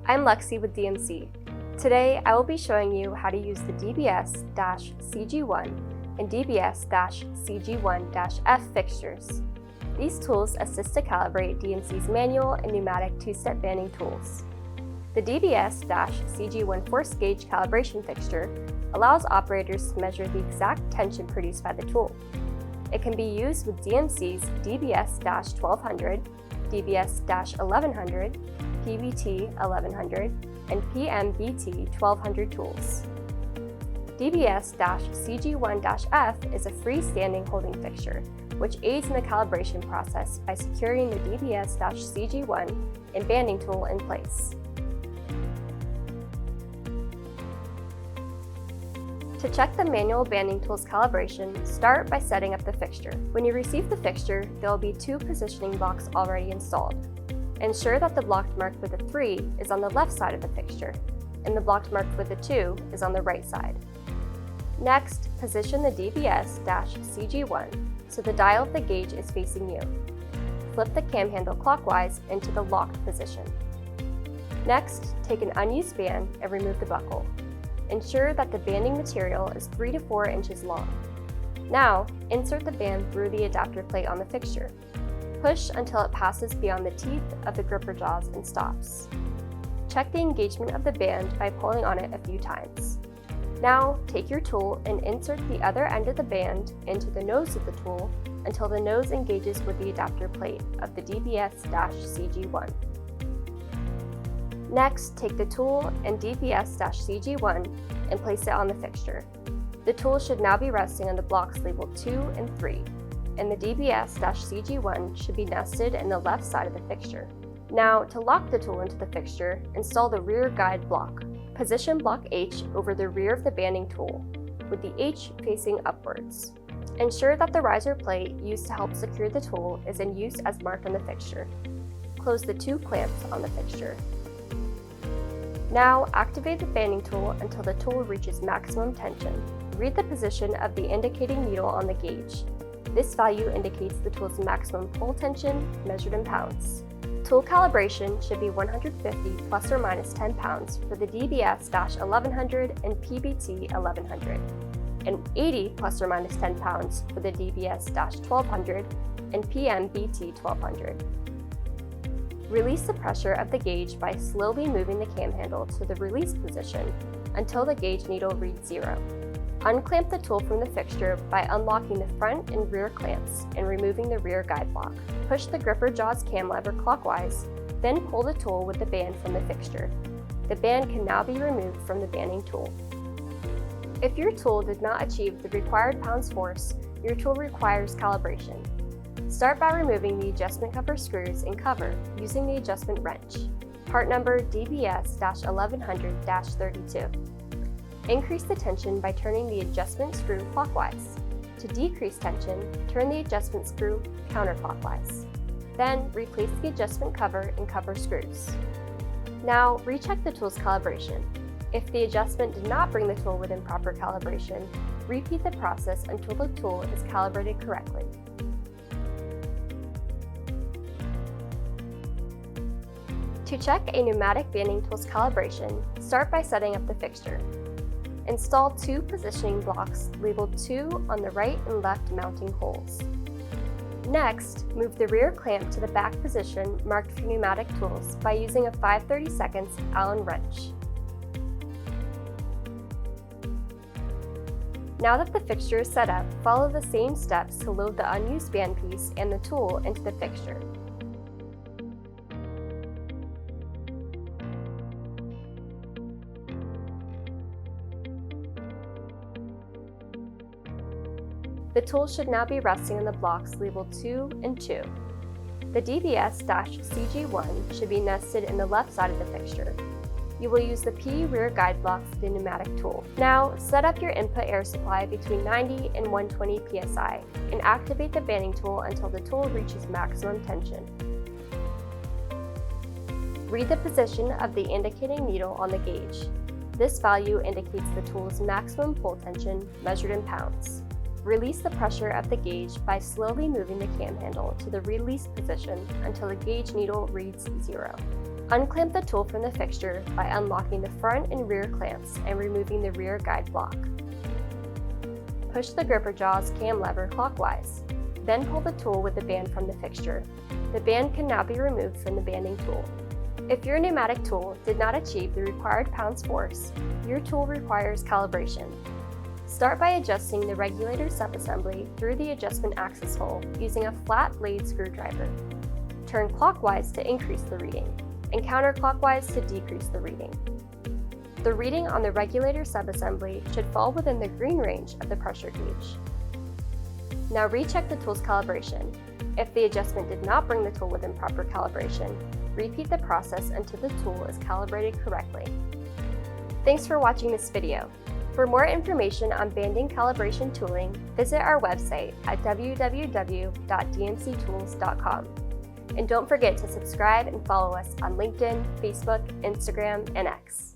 I'm Lexi with DMC. Today I will be showing you how to use the DBS-CG1 and DBS-CG1-F fixtures. These tools assist to calibrate DMC's manual and pneumatic two-step banding tools. The DBS-CG1 force gauge calibration fixture allows operators to measure the exact tension produced by the tool. It can be used with DMC's DBS-1200, DBS-1100, PBT-1100, and PMBT-1200 tools. DBS-CG1-F is a freestanding holding fixture, which aids in the calibration process by securing the DBS-CG1 and banding tool in place. To check the manual banding tool's calibration, start by setting up the fixture. When you receive the fixture, there will be two positioning blocks already installed. Ensure that the block marked with a 3 is on the left side of the fixture, and the block marked with a 2 is on the right side. Next, position the DBS-CG1 so the dial of the gauge is facing you. Flip the cam handle clockwise into the locked position. Next, take an unused band and remove the buckle. Ensure that the banding material is 3 to 4 inches long. Now, insert the band through the adapter plate on the fixture. Push until it passes beyond the teeth of the gripper jaws and stops. Check the engagement of the band by pulling on it a few times. Now, take your tool and insert the other end of the band into the nose of the tool until the nose engages with the adapter plate of the DBS-CG1. Next, take the tool and DBS-CG1 and place it on the fixture. The tool should now be resting on the blocks labeled 2 and 3, and the DBS-CG1 should be nested in the left side of the fixture. Now, to lock the tool into the fixture, install the rear guide block. Position block H over the rear of the banding tool, with the H facing upwards. Ensure that the riser plate used to help secure the tool is in use as marked on the fixture. Close the 2 clamps on the fixture. Now, activate the banding tool until the tool reaches maximum tension. Read the position of the indicating needle on the gauge. This value indicates the tool's maximum pull tension measured in pounds. Tool calibration should be 150 plus or minus 10 pounds for the DBS-1100 and PBT-1100, and 80 plus or minus 10 pounds for the DBS-1200 and PMBT-1200. Release the pressure of the gauge by slowly moving the cam handle to the release position until the gauge needle reads 0. Unclamp the tool from the fixture by unlocking the front and rear clamps and removing the rear guide block. Push the gripper jaws cam lever clockwise, then pull the tool with the band from the fixture. The band can now be removed from the banding tool. If your tool did not achieve the required pounds force, your tool requires calibration. Start by removing the adjustment cover screws and cover using the adjustment wrench. Part number DBS-1100-32. Increase the tension by turning the adjustment screw clockwise. To decrease tension, turn the adjustment screw counterclockwise. Then, replace the adjustment cover and cover screws. Now, recheck the tool's calibration. If the adjustment did not bring the tool within proper calibration, repeat the process until the tool is calibrated correctly. To check a pneumatic banding tool's calibration, start by setting up the fixture. Install 2 positioning blocks labeled 2 on the right and left mounting holes. Next, move the rear clamp to the back position marked for pneumatic tools by using a 5/32 Allen wrench. Now that the fixture is set up, follow the same steps to load the unused band piece and the tool into the fixture. The tool should now be resting on the blocks labeled 2 and 2. The DBS-CG1 should be nested in the left side of the fixture. You will use the P rear guide block for the pneumatic tool. Now, set up your input air supply between 90 and 120 psi and activate the banding tool until the tool reaches maximum tension. Read the position of the indicating needle on the gauge. This value indicates the tool's maximum pull tension measured in pounds. Release the pressure of the gauge by slowly moving the cam handle to the release position until the gauge needle reads 0. Unclamp the tool from the fixture by unlocking the front and rear clamps and removing the rear guide block. Push the gripper jaws cam lever clockwise. Then pull the tool with the band from the fixture. The band can now be removed from the banding tool. If your pneumatic tool did not achieve the required pounds force, your tool requires calibration. Start by adjusting the regulator subassembly through the adjustment axis hole using a flat blade screwdriver. Turn clockwise to increase the reading, and counterclockwise to decrease the reading. The reading on the regulator subassembly should fall within the green range of the pressure gauge. Now recheck the tool's calibration. If the adjustment did not bring the tool within proper calibration, repeat the process until the tool is calibrated correctly. Thanks for watching this video. For more information on banding calibration tooling, visit our website at www.dmctools.com. And don't forget to subscribe and follow us on LinkedIn, Facebook, Instagram, and X.